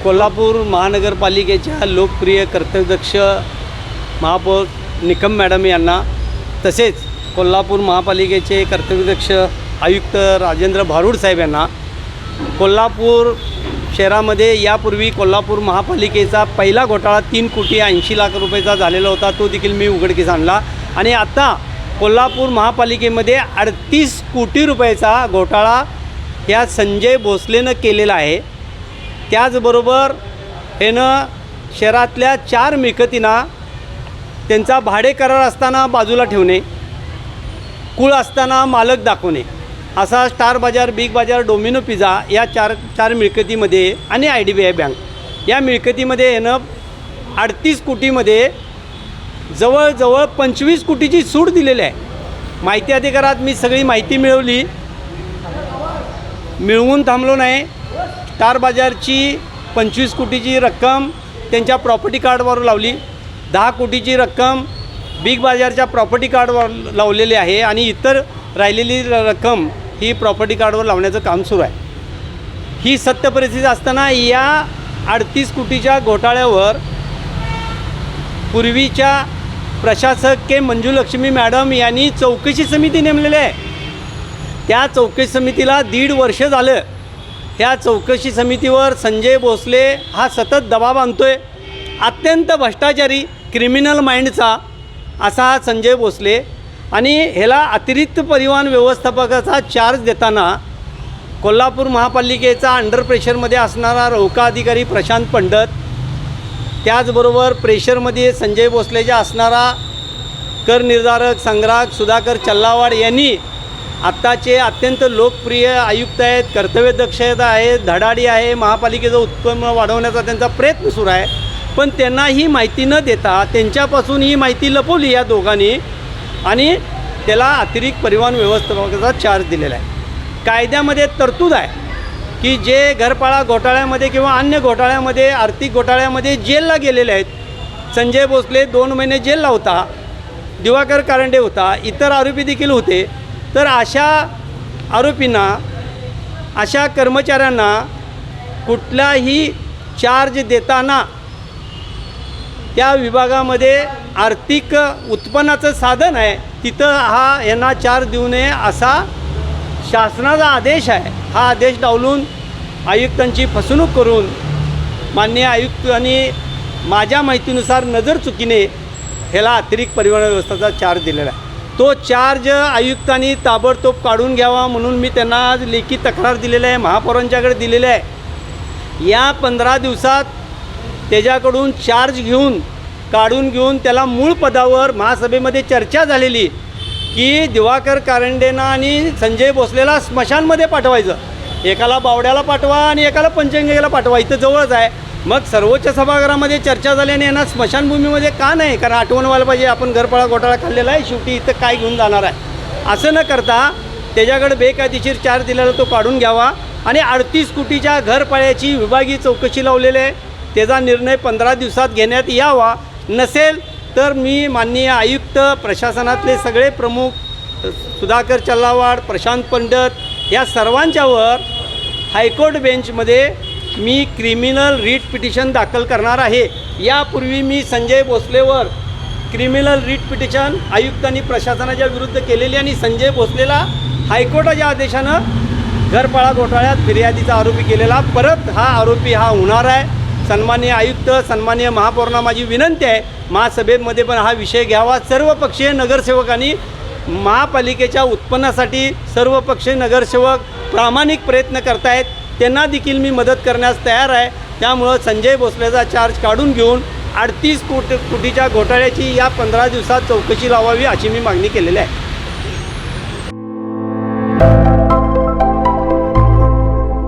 कोल्हापूर महानगरपालिकेच्या लोकप्रिय कर्तव्यदक्ष महापौर निकम मॅडम यांना, तसेच कोल्हापूर महापालिकेचे कर्तव्यदक्ष आयुक्त राजेंद्र भारूड साहेब यांना, कोल्हापूर शहरामध्ये यापूर्वी कोल्हापूर महापालिकेचा पहिला घोटाळा 3,80,00,000 रुपयाचा झालेला होता, तो देखील मी उघडकीस आणला. आणि आता कोल्हापूर महापालिकेमध्ये 38 कोटी रुपयाचा घोटाळा या संजय भोसलेनं केलेला आहे. त्याचबरोबर यानं शहरातल्या 4 मिळकतींना त्यांचा भाडे करार असताना बाजूला ठेवणे, कुळ असताना मालक दाखवणे, असा स्टार बाजार, बिग बाजार, डोमिनो पिझ्झा या चार मिळकतीमध्ये आणि IDBI बँक या मिळकतीमध्ये यानं 38 कोटीमध्ये जवळजवळ 25 कोटीची सूट दिलेली आहे. माहिती अधिकारात मी सगळी माहिती मिळवून थांबलो नाही. स्टार बाजारची 25 कोटीची रक्कम त्यांच्या प्रॉपर्टी कार्डवर लावली, 10 कोटीची रक्कम बिग बाजारच्या प्रॉपर्टी कार्डवर लावलेली आहे आणि इतर राहिलेली रक्कम ही प्रॉपर्टी कार्डवर लावण्याचं काम सुरू आहे. ही सत्य परिस्थिती असताना या 38 कोटीच्या घोटाळ्यावर पूर्वीच्या प्रशासक के मंजुलक्ष्मी मॅडम यांनी चौकशी समिती नेमलेली आहे. त्या चौकशी समितीला 1.5 वर्ष झालं. त्या चौकशी समितीवर संजय भोसले हा सतत दबाव आणतोय. अत्यंत भ्रष्टाचारी, क्रिमिनल माइंडचा असा हा संजय भोसले. आणि ह्याला अतिरिक्त परिवहन व्यवस्थापकाचा चार्ज देताना कोल्हापूर महापालिकेचा अंडर प्रेशरमध्ये असणारा रोका अधिकारी प्रशांत पंडित, त्याचबरोबर प्रेशरमध्ये संजय भोसलेचा असणारा कर निर्धारक संग्राहक सुधाकर चल्लावाड यांनी आत्ताचे अत्यंत लोकप्रिय आयुक्त आहेत, कर्तव्यदक्ष आहेत, धडाडी आहे, महापालिकेचं उत्पन्न वाढवण्याचा त्यांचा प्रयत्न सुरू आहे. पण त्यांना ही माहिती न देता त्यांच्यापासून ही माहिती लपवली या दोघांनी आणि त्याला अतिरिक्त परिवहन व्यवस्थापकाचा चार्ज दिलेला आहे. कायद्यामध्ये तरतूद आहे की जे घरपाळा घोटाळ्यामध्ये किंवा अन्य घोटाळ्यामध्ये, आर्थिक घोटाळ्यामध्ये जेलला गेलेले आहेत, संजय भोसले 2 महिने जेलला होता, दिवाकर कारंडे होता, इतर आरोपी देखील होते. तर अशा आरोपींना, अशा कर्मचाऱ्यांना कुठलाही चार्ज देताना त्या विभागामध्ये आर्थिक उत्पन्नाचं साधन आहे तिथं यांना चार्ज देऊ नये असा शासनाचा आदेश आहे. हा आदेश डावलून आयुक्तांची फसवणूक करून माननीय आयुक्तांनी माझ्या माहितीनुसार नजर चुकीने ह्याला अतिरिक्त परिवहन व्यवस्थेचा चार्ज दिलेला आहे. तो चार्ज आयुक्तांनी ताबडतोब काढून घ्यावा म्हणून मी त्यांना आज लेखी तक्रार दिलेली आहे, महापौरांच्याकडे दिलेली आहे. या 15 दिवसात त्याच्याकडून चार्ज काढून घेऊन त्याला मूळ पदावर महासभेमध्ये चर्चा झालेली की दिवाकर कारंडेंना आणि संजय भोसलेला स्मशानमध्ये पाठवायचं. एकाला बावड्याला पाठवा आणि एकाला पंचगंगेला पाठवा, इथं जवळच आहे. मग सर्वोच्च सभागृहामध्ये चर्चा झाल्याने यांना स्मशानभूमीमध्ये का नाही? कारण आठवण व्हायला पाहिजे आपण घरपाळा घोटाळा खाल्लेला आहे, शेवटी इथं काय घेऊन जाणार आहे. असं न करता त्याच्याकडे बेकायदेशीर चार्ज दिलेला तो काढून घ्यावा आणि 38 कोटीच्या घरपाळ्याची विभागीय चौकशी लावलेली आहे. त्याचा निर्णय 15 दिवसात घेण्यात यावा. नसेल तर मी माननीय आयुक्त, प्रशासनातले सगळे प्रमुख, सुधाकर चल्लावाड, प्रशांत पंडित या सर्वांच्यावर हायकोर्ट बेंचमध्ये मी क्रिमिनल रिट पिटिशन दाखल करणार आहे. यापूर्वी मी संजय भोसलेवर क्रिमिनल रिट पिटिशन आयुक्तांनी प्रशासनाच्या विरुद्ध केलेली आणि संजय भोसलेला हायकोर्टाच्या आदेशानं घरपाळा घोटाळ्यात फिर्यादीचा आरोपी केलेला. परत हा आरोपी होणार आहे. सन्माननीय आयुक्त, सन्माननीय महापौरांना माझी विनंती आहे, महासभेमध्ये पण हा विषय घ्यावा. सर्वपक्षीय नगरसेवकांनी महापालिकेच्या उत्पन्नासाठी सर्वपक्षीय नगरसेवक प्रामाणिक प्रयत्न करतायत, त्यांना देखील मी मदत करण्यास तयार आहे. त्यामुळं संजय भोसलेचा चार्ज काढून घेऊन 38 कोटीच्या घोटाळ्याची या 15 दिवसात चौकशी लावावी अशी मी मागणी केलेली आहे.